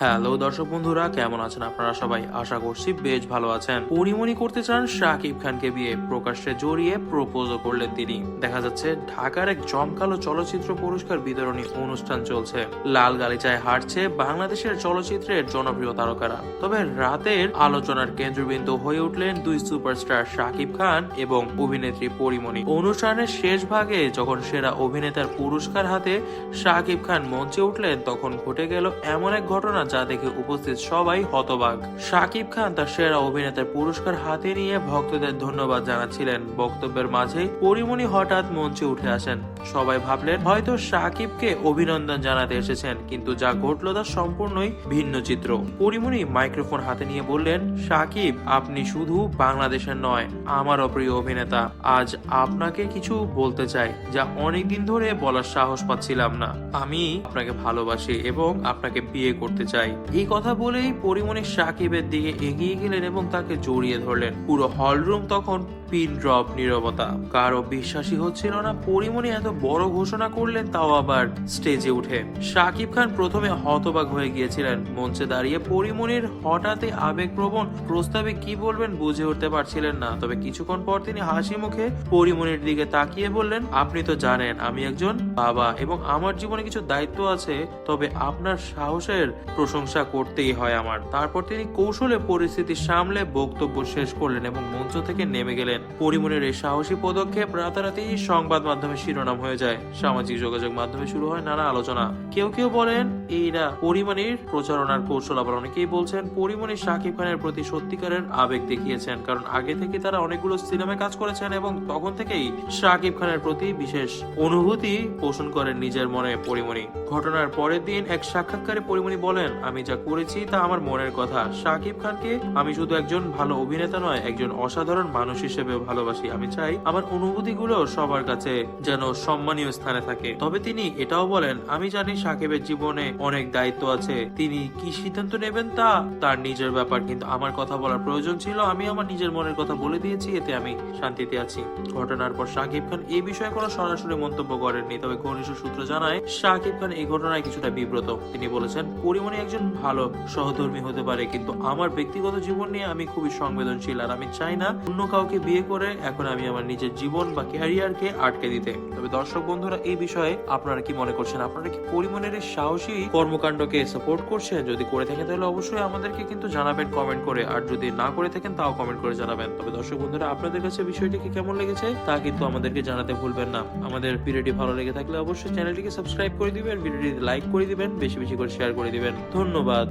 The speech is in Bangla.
হ্যালো দর্শক বন্ধুরা, কেমন আছেন আপনারা সবাই? আশা করছি বেশ ভালো আছেন। পরিমণি করতে চান শাকিব খানকে বিয়ে, প্রকাশ্যে জড়িয়ে প্রপোজও করলেন তিনি। দেখা যাচ্ছে ঢাকার এক জমকালো চলচ্চিত্র পুরস্কার বিতরণী অনুষ্ঠান চলছে। লাল গালিচায় হাঁটছে বাংলাদেশের চলচ্চিত্রের জনপ্রিয় তারকারা। তবে রাতের আলোচনার কেন্দ্রবিন্দু হয়ে উঠলেন দুই সুপারস্টার শাকিব খান এবং অভিনেত্রী পরিমণি। অনুষ্ঠানের শেষ ভাগে যখন সেরা অভিনেতার পুরস্কার হাতে শাকিব খান মঞ্চে উঠলেন, তখন ঘটে গেল এমন এক ঘটনা যা দেখে উপস্থিত সবাই হতবাক। শাকিব খান তার সেরা অভিনেতার পুরস্কার হাতে নিয়ে ভক্তদের ধন্যবাদ জানাচ্ছিলেন। বক্তব্যের মাঝে পরিমণি হঠাৎ মঞ্চে উঠে আসেন। সবাই ভাবলেন হয়তো শাকিবকে অভিনন্দন জানাতে এসেছেন, কিন্তু যা ঘটলো তা সম্পূর্ণই ভিন্ন চিত্র। পরিমণি মাইক্রোফোন হাতে নিয়ে বললেন, শাকিব, আপনি শুধু বাংলাদেশের নয়, আমারও প্রিয় অভিনেতা। আজ আপনাকে কিছু বলতে চাই যা অনেকদিন ধরে বলার সাহস পাচ্ছিলাম না। আমি আপনাকে ভালোবাসি এবং আপনাকে বিয়ে করতে চাই। এই কথা বলেই পরিমণি শাকিবের দিকে এগিয়ে গেলেন এবং তাকে জড়িয়ে ধরলেন। পুরো হলরুম তখন পিন ড্রপ নীরবতা। কারো বিশ্বাসই হচ্ছিল না পরিমণি এত বড় ঘোষণা করলেন, তাও আবার স্টেজে উঠে। শাকিব খান প্রথমে হতবাক হয়ে গিয়েছিলেন। মঞ্চে দাঁড়িয়ে পরিমণির হঠাৎই আবেগপ্রবণ প্রস্তাবে কি বলবেন বুঝে উঠতে পারছিলেন না। তবে কিছুক্ষণ পর তিনি হাসি মুখে পরিমণির দিকে তাকিয়ে বললেন, আপনি তো জানেন আমি একজন বাবা এবং আমার জীবনে কিছু দায়িত্ব আছে, তবে আপনার সাহসের প্রশংসা করতেই হয় আমার। তারপর তিনি কৌশলে পরিস্থিতি সামলে বক্তব্য শেষ করলেন এবং মঞ্চ থেকে নেমে গেলেন। পরিমণির এই সাহসী পদক্ষেপ রাতারাতি সংবাদ মাধ্যমে শিরোনাম হয়ে যায়। সামাজিক যোগাযোগ মাধ্যমে শুরু হয় নানা আলোচনা। কেউ কেউ বলেন এইরা পরিমণির প্রচারণার কৌশল, আবার অনেকেই বলছেন পরিমণি শাকিব খানের প্রতি সত্যিকারের আবেগ দেখিয়েছেন, কারণ আগে থেকে তারা অনেকগুলো সিনেমায় কাজ করেছেন এবং তখন থেকেই শাকিব খানের প্রতি বিশেষ অনুভূতি পোষণ করেন নিজের মনে পরিমণি। ঘটনার পরের দিন এক সাক্ষাৎকারে পরিমণি বলেন, আমি যা করেছি তা আমার মনের কথা। শাকিব খানকে আমি শুধু একজন ভালো অভিনেতা নয়, একজন অসাধারণ মানুষ হিসেবে ভালোবাসি। আমি চাই আমার অনুভূতিগুলো সবার কাছে যেন সম্মানীয় স্থানে থাকে। তবে তিনি এটাও বলেন, আমি জানি শাকিবের জীবনে অনেক দায়িত্ব আছে, তিনি কি সিদ্ধান্ত নেবেন তা তার নিজের ব্যাপার, কিন্তু আমার কথা বলার প্রয়োজন ছিল। আমি আমার নিজের মনের কথা বলে দিয়েছি, এতে আমি শান্তিতে আছি। ঘটনার পর শাকিব খান এই বিষয়ে কোনো সরাসরি মন্তব্য করেননি, তবে ঘনিষ্ঠ সূত্র জানায় শাকিব খান এই ঘটনায় কিছুটা বিব্রত। তিনি বলেছেন, পরিমণি একজন ভালো সহধর্মী হতে পারে, কিন্তু আমার ব্যক্তিগত জীবন নিয়ে আমি খুবই সংবেদনশীল, আর আমি চাই না অন্য কাউকে বিয়ে করে এখন আমি আমার নিজের জীবন বা ক্যারিয়ারকে আটকে দিতে। তবে দর্শক বন্ধুরা, এই বিষয়ে আপনারা কি মনে করছেন? আপনারা কি পরিমণির এই সাহসী কর্মকাণ্ডকে সাপোর্ট করছেন? যদি করে থাকেন তাহলে অবশ্যই আমাদেরকে কিন্তু জানাবেন কমেন্ট করে, আর যদি না করে থাকেন তাও কমেন্ট করে জানাবেন। তবে দর্শক বন্ধুরা, আপনাদের কাছে বিষয়টি কি কেমন লেগেছে তা কিন্তু আমাদেরকে জানাতে ভুলবেন না। আমাদের ভিডিওটি ভালো লেগে থাকলে অবশ্যই চ্যানেলটিকে সাবস্ক্রাইব করে দিবেন, ভিডিওটি লাইক করে দিবেন, বেশি বেশি করে শেয়ার করে দিবেন। ধন্যবাদ।